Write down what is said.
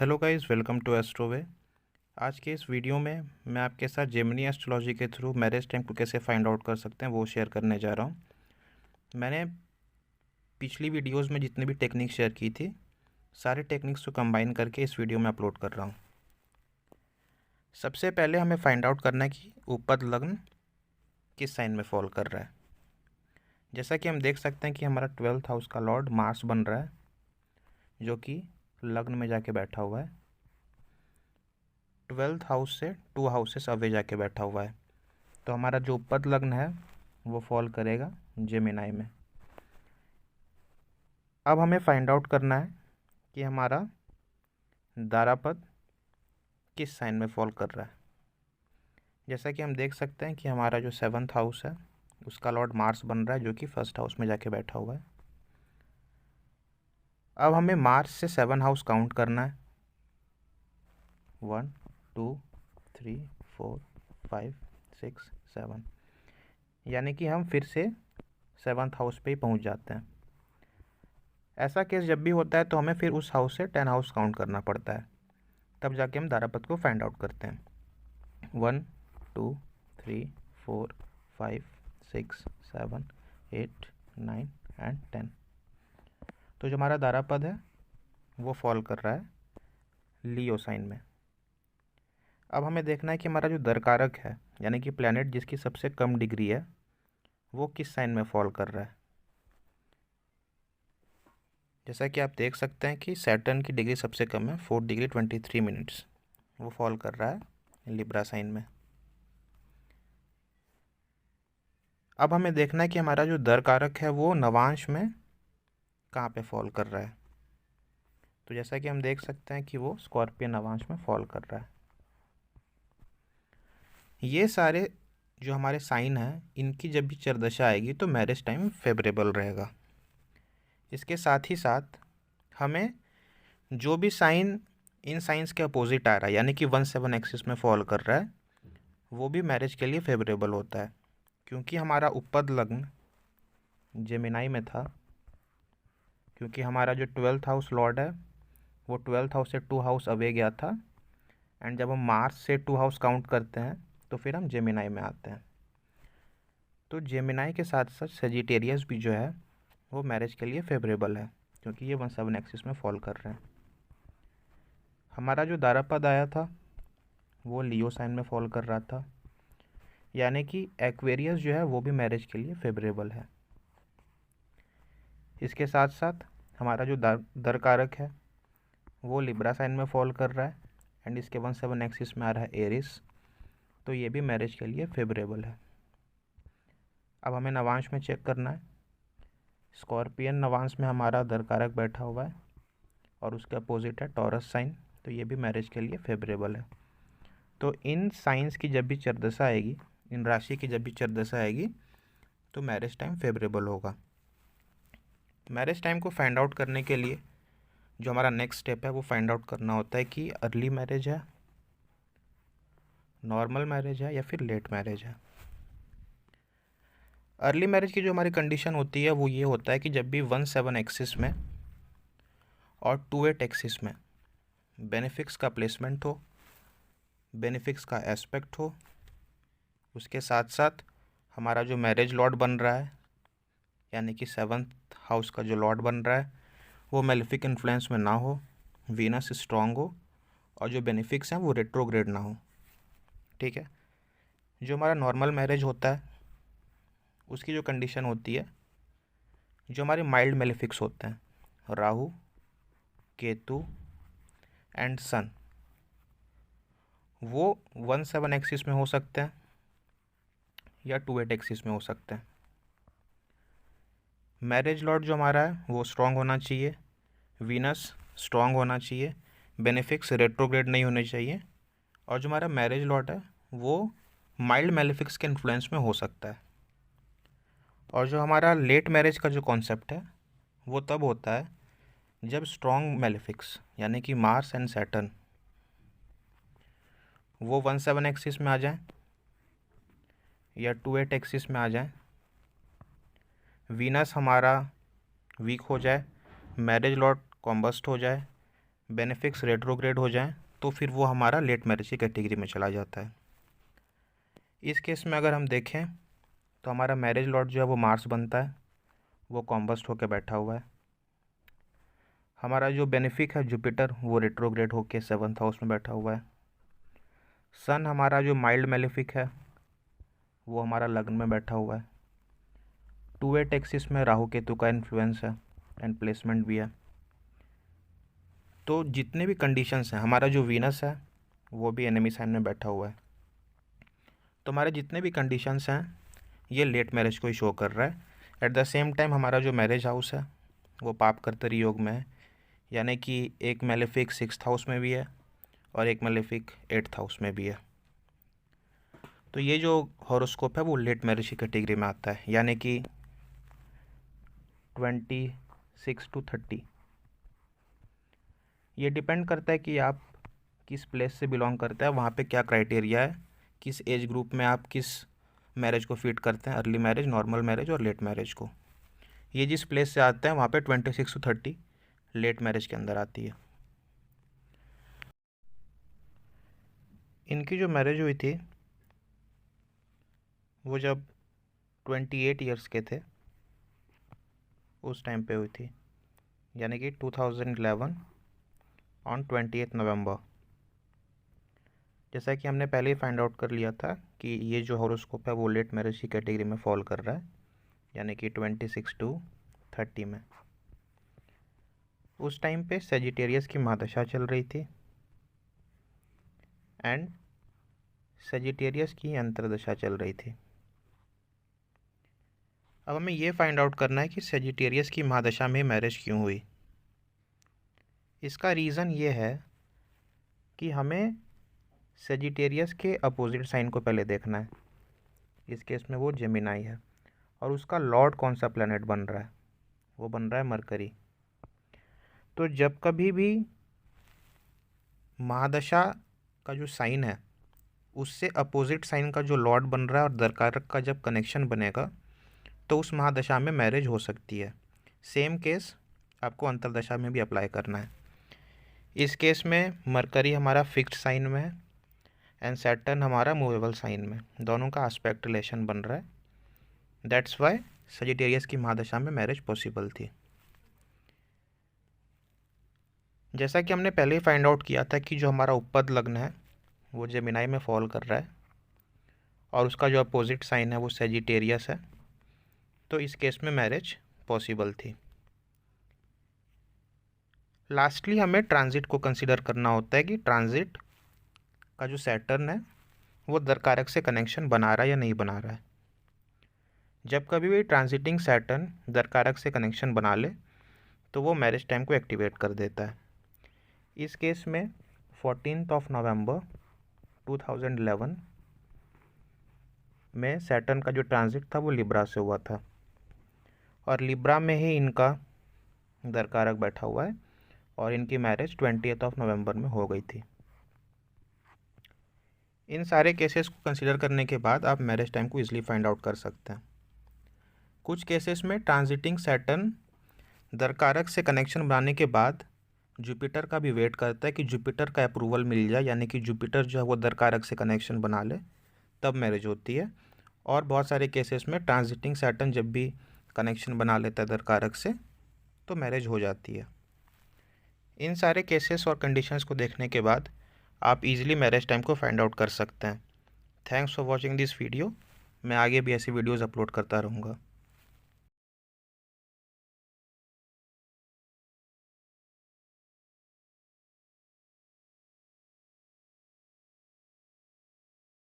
Hello guys, welcome to Astroway. आज के इस वीडियो में मैं आपके साथ जेमिनी एस्ट्रोलॉजी के थ्रू मैरिज टाइम को कैसे फाइंड आउट कर सकते हैं वो शेयर करने जा रहा हूँ। मैंने पिछली वीडियोस में जितनी भी टेक्निक शेयर की थी, सारे टेक्निक्स को कंबाइन करके इस वीडियो में अपलोड कर रहा हूँ। सबसे पहले हमें फाइंड आउट करना है कि उपद लग्न किस साइन में फॉल कर रहा है। जैसा कि हम देख सकते हैं कि हमारा 12th हाउस का लॉर्ड मार्स बन रहा है, जो कि लग्न में जाके बैठा हुआ है। 12th हाउस से 2 हाउसेस अवे जाके बैठा हुआ है, तो हमारा जो उपद लग्न है वो फॉल करेगा जेमिनाई में। अब हमें फाइंड आउट करना है कि हमारा दारापद किस साइन में फॉल कर रहा है। जैसा कि हम देख सकते हैं कि हमारा जो 7th हाउस है उसका लॉर्ड मार्स बन रहा है, जो कि 1st हाउस में जाके बैठा हुआ है। अब हमें मार्स से 7 हाउस काउंट करना है। 1 2 3 4 5 6 7, यानी कि हम फिर से 7th हाउस पे ही पहुंच जाते हैं। ऐसा केस जब भी होता है तो हमें फिर उस हाउस से 10 हाउस काउंट करना पड़ता है, तब जाके हम दारापद को फाइंड आउट करते हैं। 1 2 3 4 5 6 7 8 9 एंड 10। तो जो हमारा दारापद है वो फॉल कर रहा है लियो साइन में। अब हमें देखना है कि हमारा जो दरकारक है, यानी कि प्लैनेट जिसकी सबसे कम डिग्री है, वो किस साइन में फॉल कर रहा है। जैसा कि आप देख सकते हैं कि सैटर्न की डिग्री सबसे कम है, 4 डिग्री 23 मिनट्स। वो फॉल कर रहा है लिब्रा साइन में। अब हमें देखना है कि हमारा जो दर कारक है वो नवांश में कहाँ पे फॉल कर रहा है। तो जैसा कि हम देख सकते हैं कि वो स्कॉर्पियन नवांश में फॉल कर रहा है। ये सारे जो हमारे साइन हैं, इनकी जब भी चरदशा आएगी तो मैरिज टाइम फेवरेबल रहेगा। इसके साथ ही साथ हमें जो भी साइन इन साइंस के अपोजिट आ रहा है, यानी कि 1-7 एक्सिस में फॉल कर रहा है, वो भी मैरिज के लिए फेवरेबल होता है। क्योंकि हमारा उपद लग्न जेमिनाई में था, क्योंकि हमारा जो 12th हाउस लॉर्ड है वो 12th हाउस से 2 हाउस अवे गया था, एंड जब हम मार्स से 2 हाउस काउंट करते हैं तो फिर हम जेमिनाई में आते हैं। तो जेमिनाई के साथ साथ सेजिटेरियस भी जो है वो मैरिज के लिए फेवरेबल है, क्योंकि ये 1-7 एक्सिस में फॉल कर रहे हैं। हमारा जो दारापद आया था वो लियो साइन में फॉल कर रहा था, यानी कि एक्वेरियस जो है वो भी मैरिज के लिए फेवरेबल है। इसके साथ साथ हमारा जो दर कारक है वो लिब्रा साइन में फॉल कर रहा है, एंड इसके 1-7 एक्सिस में आ रहा है एरिस, तो ये भी मैरिज के लिए फेवरेबल है। अब हमें नवांश में चेक करना है। स्कॉर्पियन नवांश में हमारा दर कारक बैठा हुआ है और उसके अपोजिट है टॉरस साइन, तो ये भी मैरिज के लिए फेवरेबल है। तो इन साइंस की जब भी चरदशा आएगी, इन राशि की जब भी चरदशा आएगी, तो मैरिज टाइम फेवरेबल होगा। मैरिज टाइम को फाइंड आउट करने के लिए जो हमारा नेक्स्ट स्टेप है वो फाइंड आउट करना होता है कि अर्ली मैरिज है, नॉर्मल मैरिज है, या फिर लेट मैरिज है। अर्ली मैरिज की जो हमारी कंडीशन होती है वो ये होता है कि जब भी 1-7 एक्सिस में और 2-8 एक्सिस में बेनिफिक्स का प्लेसमेंट हो, बेनिफिक्स का एस्पेक्ट हो, उसके साथ साथ हमारा जो मैरिज लॉर्ड बन रहा है, यानी कि 7th हाउस का जो लॉर्ड बन रहा है वो मेलिफिक इन्फ्लुएंस में ना हो, वीनस स्ट्रांग हो, और जो बेनिफिक्स हैं वो रेट्रोग्रेड ना हो। ठीक है। जो हमारा नॉर्मल मैरिज होता है उसकी जो कंडीशन होती है, जो हमारे माइल्ड मेलिफिक्स होते हैं, राहु, केतु एंड सन, वो 1-7 एक्सिस में हो सकते हैं या 2-8 एक्सिस में हो सकते हैं। मैरिज लॉर्ड जो हमारा है वो स्ट्रांग होना चाहिए, वीनस स्ट्रांग होना चाहिए, बेनिफिक्स रेट्रोग्रेड नहीं होने चाहिए, और जो हमारा मैरिज लॉट है वो माइल्ड मेलिफिक्स के इन्फ्लुएंस में हो सकता है। और जो हमारा लेट मैरिज का जो कॉन्सेप्ट है वो तब होता है जब स्ट्रॉन्ग मेलिफिक्स, यानी कि मार्स एंड सैटर्न, वो 1-7 एक्सिस में आ जाए या 2-8 एक्सिस में आ जाए, वीनस हमारा वीक हो जाए, मैरिज लॉट कॉम्बस्ट हो जाए, बेनिफिक्स रेट्रोग्रेड हो जाएं तो फिर वो हमारा लेट मैरिज की कैटेगरी में चला जाता है। इस केस में अगर हम देखें तो हमारा मैरिज लॉर्ड जो है वो मार्स बनता है, वो कॉम्बस्ट होकर बैठा हुआ है। हमारा जो बेनिफिक है जुपिटर, वो रेट्रोग्रेड होकर 7th हाउस में बैठा हुआ है। सन हमारा जो माइल्ड मेलेफिक है वो हमारा लग्न में बैठा हुआ है। 2/8 एक्सिस में राहु केतु का इन्फ्लुएंस है एंड प्लेसमेंट भी है। तो जितने भी कंडीशंस हैं, हमारा जो वीनस है वो भी एनिमी साइन में बैठा हुआ है। तो हमारे जितने भी कंडीशंस हैं ये लेट मैरिज को ही शो कर रहा है। एट द सेम टाइम हमारा जो मैरिज हाउस है वो पाप कर्तरी योग में है, यानी कि एक मेलेफिक 6th हाउस में भी है और एक मेलेफिक 8th हाउस में भी है। तो ये जो हॉरोस्कोप है वो लेट मैरिज की कैटेगरी में आता है, यानी कि 26 to 30। ये डिपेंड करता है कि आप किस प्लेस से बिलोंग करते हैं, वहाँ पे क्या क्राइटेरिया है, किस एज ग्रुप में आप किस मैरिज को फिट करते हैं, अर्ली मैरिज, नॉर्मल मैरिज और लेट मैरिज को। ये जिस प्लेस से आते हैं वहाँ पे 26 to 30 लेट मैरिज के अंदर आती है। इनकी जो मैरिज हुई थी वो जब 28 ईयर्स के थे उस टाइम पे हुई थी, यानी कि 2011 ऑन 28 नवंबर। जैसा कि हमने पहले ही फाइंड आउट कर लिया था कि ये जो हॉरोस्कोप है वो लेट मैरिज की कैटेगरी में फॉल कर रहा है, यानी कि 26 to 30 में। उस टाइम पे सेजिटेरियस की महादशा चल रही थी एंड सेजिटेरियस की अंतर्दशा चल रही थी। अब हमें ये फाइंड आउट करना है कि सेजिटेरियस की महादशा में मैरिज क्यों हुई। इसका रीज़न ये है कि हमें सेजिटेरियस के अपोजिट साइन को पहले देखना है। इस केस में वो जेमिनाई है और उसका लॉर्ड कौन सा प्लैनेट बन रहा है, वो बन रहा है मरकरी। तो जब कभी भी महादशा का जो साइन है उससे अपोजिट साइन का जो लॉर्ड बन रहा है और दरकारक का जब कनेक्शन बनेगा तो उस महादशा में मैरिज हो सकती है। सेम केस आपको अंतर्दशा में भी अप्लाई करना है। इस केस में मरकरी हमारा फिक्स्ड साइन में है एंड सैटर्न हमारा मूवेबल साइन में, दोनों का एस्पेक्ट रिलेशन बन रहा है। दैट्स वाई सजिटेरियस की महादशा में मैरिज पॉसिबल थी। जैसा कि हमने पहले ही फाइंड आउट किया था कि जो हमारा उपपद लग्न है वो जेमिनाई में फॉल कर रहा है और उसका जो अपोजिट साइन है वो सेजिटेरियस है, तो इस केस में मैरिज पॉसिबल थी। लास्टली हमें ट्रांजिट को कंसीडर करना होता है कि ट्रांजिट का जो सैटर्न है वो दरकारक से कनेक्शन बना रहा है या नहीं बना रहा है। जब कभी भी ट्रांजिटिंग सैटर्न दरकारक से कनेक्शन बना ले तो वो मैरिज टाइम को एक्टिवेट कर देता है। इस केस में 14 नवंबर 2011 में सैटर्न का जो ट्रांजिट था वो लिब्रा से हुआ था और लिब्रा में ही इनका दरकारक बैठा हुआ है और इनकी मैरिज 20 नवंबर में हो गई थी। इन सारे केसेस को कंसीडर करने के बाद आप मैरिज टाइम को इजीली फाइंड आउट कर सकते हैं। कुछ केसेस में ट्रांजिटिंग सैटर्न दरकारक से कनेक्शन बनाने के बाद जुपिटर का भी वेट करता है कि जुपिटर का अप्रूवल मिल जाए, यानी कि जुपिटर जो है वो दरकारक से कनेक्शन बना ले, तब मैरिज होती है। और बहुत सारे केसेस में ट्रांजिटिंग सैटर्न जब भी कनेक्शन बना लेता है दरकारक से तो मैरिज हो जाती है। इन सारे केसेस और कंडीशंस को देखने के बाद आप इजीली मैरिज टाइम को फाइंड आउट कर सकते हैं। Thanks for watching this video. मैं आगे भी ऐसी वीडियोज़ अपलोड करता रहूँगा।